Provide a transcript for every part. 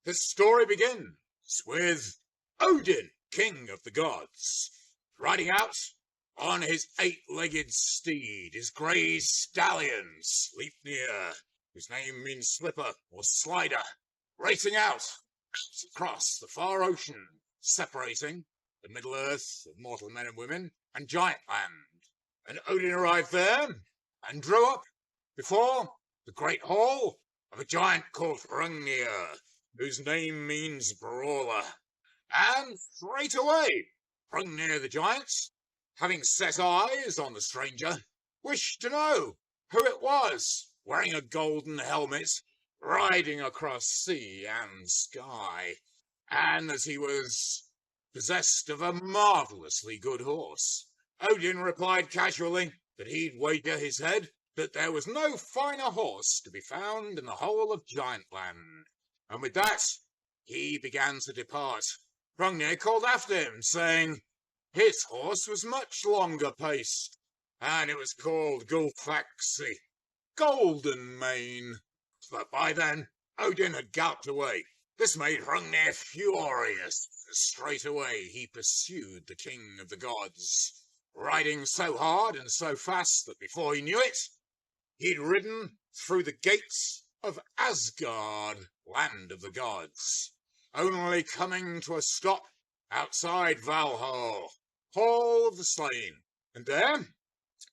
The story begins with Odin, king of the gods, riding out on his 8-legged steed, his grey stallion, Sleipnir, whose name means slipper or slider, racing out across the far ocean, separating the Middle Earth of mortal men and women and giant land. And Odin arrived there and drew up before the great hall of a giant called Hrungnir, whose name means brawler. And straight away, Hrungnir the giant, having set eyes on the stranger, wished to know who it was, wearing a golden helmet, riding across sea and sky, and that he was possessed of a marvellously good horse. Odin replied casually that he'd wager his head that there was no finer horse to be found in the whole of Giantland. And with that, he began to depart. Hrungnir called after him, saying his horse was much longer paced, and it was called Gulfaxi, Golden Mane. But by then, Odin had galloped away. This made Hrungnir furious. Straight away he pursued the king of the gods, riding so hard and so fast that before he knew it, he'd ridden through the gates of Asgard, land of the gods, only coming to a stop outside Valhall, Hall of the Slain. And there,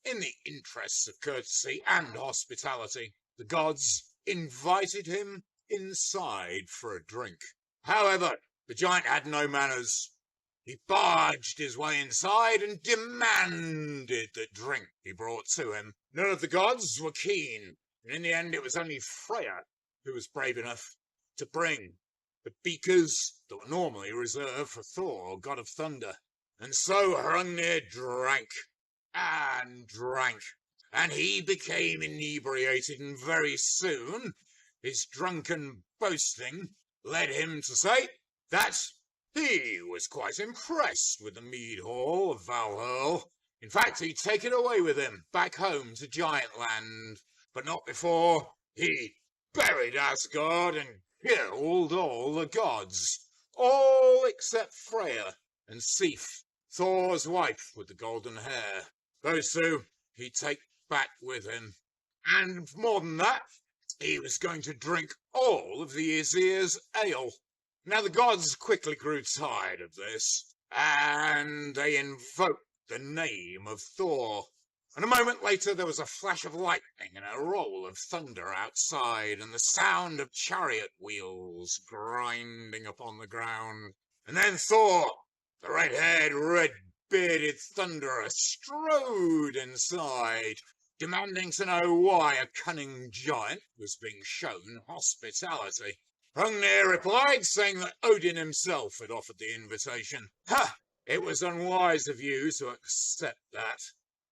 in the interests of courtesy and hospitality, the gods invited him inside for a drink. However, the giant had no manners. He barged his way inside and demanded the drink be brought to him. None of the gods were keen, and in the end it was only Freya who was brave enough to bring the beakers that were normally reserved for Thor, god of thunder. And so Hrungnir drank, and he became inebriated, and very soon his drunken boasting led him to say that he was quite impressed with the mead hall of Valhall. In fact, he'd take it away with him back home to Giantland, but not before he buried Asgard and killed all the gods, all except Freya and Sif, Thor's wife with the golden hair. Those two he'd take back with him. And more than that, he was going to drink all of the Aesir's ale. Now the gods quickly grew tired of this, and they invoked the name of Thor. And a moment later there was a flash of lightning and a roll of thunder outside, and the sound of chariot wheels grinding upon the ground. And then Thor, the red-haired, red-bearded thunderer, strode inside, demanding to know why a cunning giant was being shown hospitality. Hrungnir replied, saying that Odin himself had offered the invitation. Ha! It was unwise of you to accept that,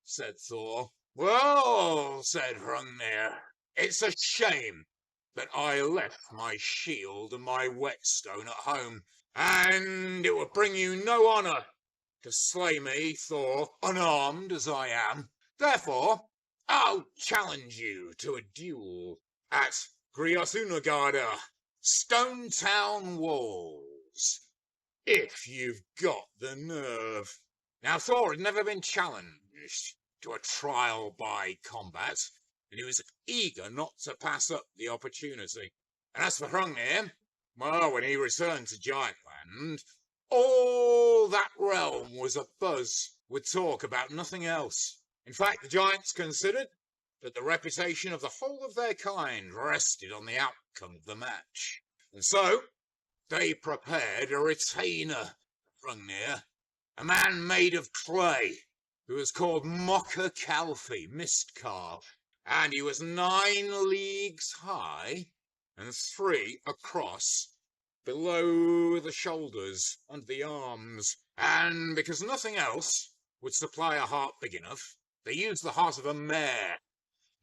said Thor. Well, said Hrungnir, it's a shame that I left my shield and my whetstone at home, and it would bring you no honour to slay me, Thor, unarmed as I am. Therefore, I'll challenge you to a duel at Griothunagarda, Stone Town walls, if you've got the nerve. Now Thor had never been challenged to a trial by combat, and he was eager not to pass up the opportunity. And as for Hrungnir, well, when he returned to Giantland, all that realm was abuzz with talk about nothing else. In fact, the giants considered that the reputation of the whole of their kind rested on the outcome of the match. And so they prepared a retainer for Hrungnir, a man made of clay, who was called Mocker-Calfi, Mistcarf, and he was 9 leagues high and 3 across below the shoulders and the arms. And because nothing else would supply a heart big enough, they used the heart of a mare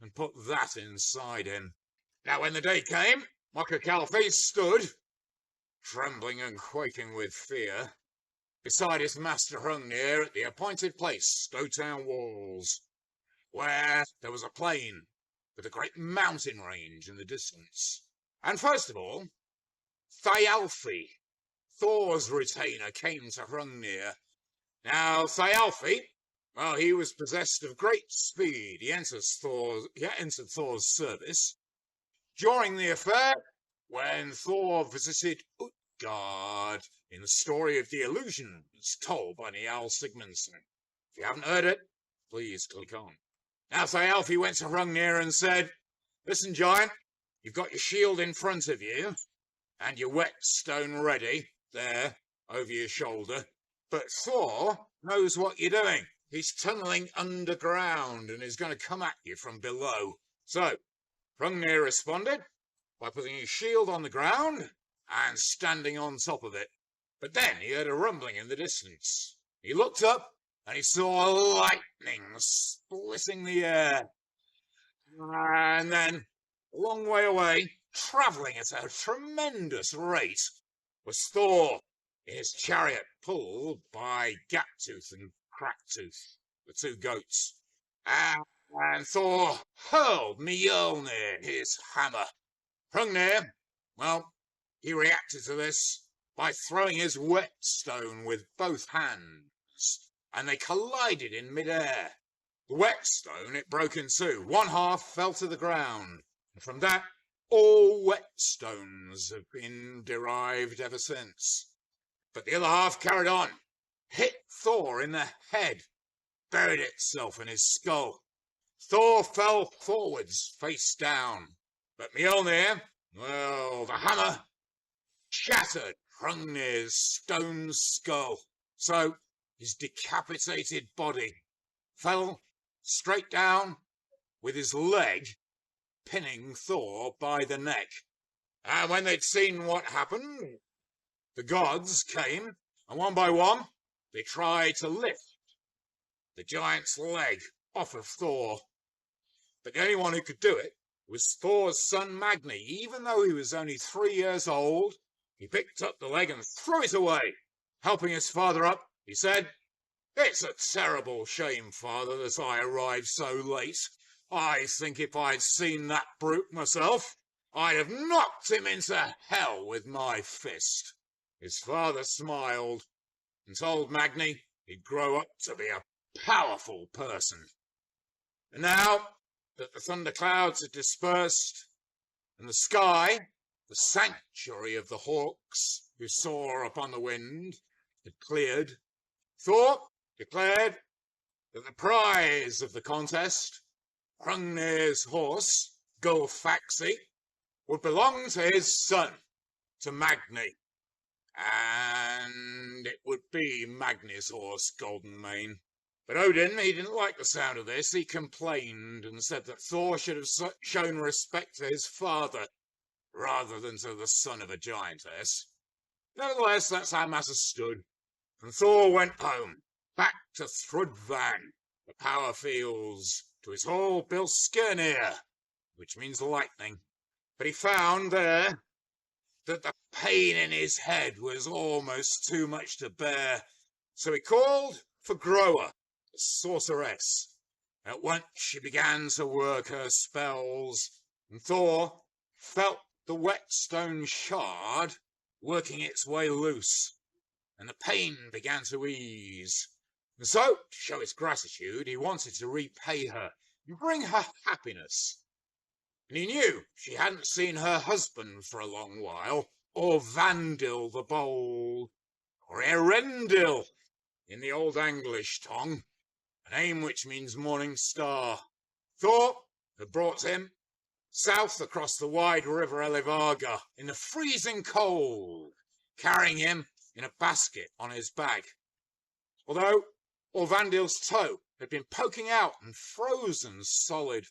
and put that inside him. Now when the day came, Mocker-Calfi stood, trembling and quaking with fear, beside his master Hrungnir at the appointed place, Stone Town walls, where there was a plain with a great mountain range in the distance. And first of all, Thialfi, Thor's retainer, came to Hrungnir. Now, Thialfi, well, he was possessed of great speed. He entered Thor's service during the affair when Thor visited Utgard in the story of the illusions told by Niall Sigmundsson. If you haven't heard it, please click on. Now Thialfi went to Hrungnir and said, "Listen, giant, you've got your shield in front of you and your whetstone ready there over your shoulder, but Thor knows what you're doing. He's tunnelling underground and is going to come at you from below." So Hrungnir responded by putting his shield on the ground and standing on top of it. But then he heard a rumbling in the distance. He looked up and he saw lightning splitting the air. And then, a long way away, travelling at a tremendous rate, was Thor in his chariot, pulled by Gaptooth and Crackhtooth, the two goats. And Thor hurled Mjölnir, his hammer. Hrungnir, well, he reacted to this by throwing his whetstone with both hands, and they collided in mid-air. The whetstone, it broke in two. One half fell to the ground, and from that, all whetstones have been derived ever since. But the other half carried on, hit Thor in the head, buried itself in his skull. Thor fell forwards, face down. But Mjölnir, well, the hammer shattered Hrungnir's stone skull. So his decapitated body fell straight down with his leg pinning Thor by the neck. And when they'd seen what happened, the gods came, and one by one, they tried to lift the giant's leg off of Thor. But the only one who could do it was Thor's son Magni. Even though he was only 3 years old, he picked up the leg and threw it away. Helping his father up, he said, "It's a terrible shame, father, that I arrived so late. I think if I'd seen that brute myself, I'd have knocked him into hell with my fist." His father smiled and told Magni he'd grow up to be a powerful person. And now that the thunderclouds had dispersed and the sky, the sanctuary of the hawks who soar upon the wind, had cleared, Thor declared that the prize of the contest, Hrungnir's horse, Gulfaxi, would belong to his son, to Magni. And it would be Magni's horse, Goldenmane. But Odin, he didn't like the sound of this. He complained and said that Thor should have shown respect to his father rather than to the son of a giantess. Nevertheless, that's how matters stood. And Thor went home, back to Thrudvang, the power fields, to his hall Bilskirnir, which means lightning. But he found there that the pain in his head was almost too much to bear. So he called for Groa, the sorceress. At once she began to work her spells, and Thor felt the whetstone shard working its way loose, and the pain began to ease. And so, to show his gratitude, he wanted to repay her and bring her happiness. And he knew she hadn't seen her husband for a long while, or Vandil the Bold, or Erendil in the Old English tongue, a name which means morning star. Thor had brought him south across the wide river Elivarga in the freezing cold, carrying him in a basket on his back. Although Orvandil's toe had been poking out and frozen solid,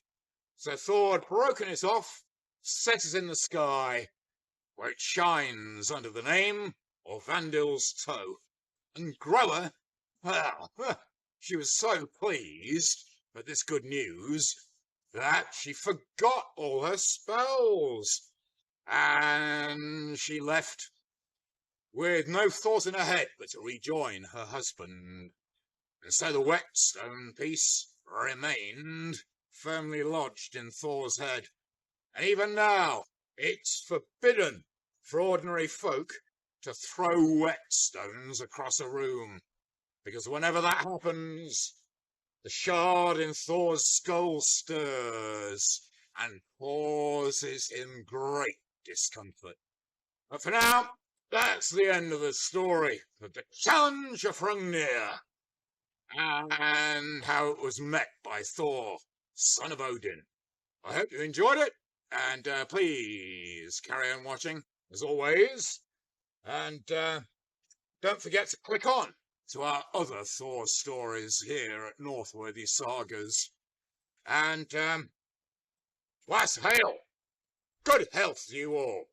so Thor had broken it off, set it in the sky, where it shines under the name Orvandil's toe. And Groa, well, she was so pleased at this good news that she forgot all her spells, and she left with no thought in her head but to rejoin her husband. And so the whetstone piece remained firmly lodged in Thor's head. And even now, it's forbidden for ordinary folk to throw whetstones across a room, because whenever that happens, the shard in Thor's skull stirs and causes him great discomfort. But for now, that's the end of the story of the challenge of Hrungnir and how it was met by Thor, son of Odin. I hope you enjoyed it, and please carry on watching, as always, and don't forget to click on to our other Thor stories here at Northworthy Sagas. And, was hail! Good health to you all!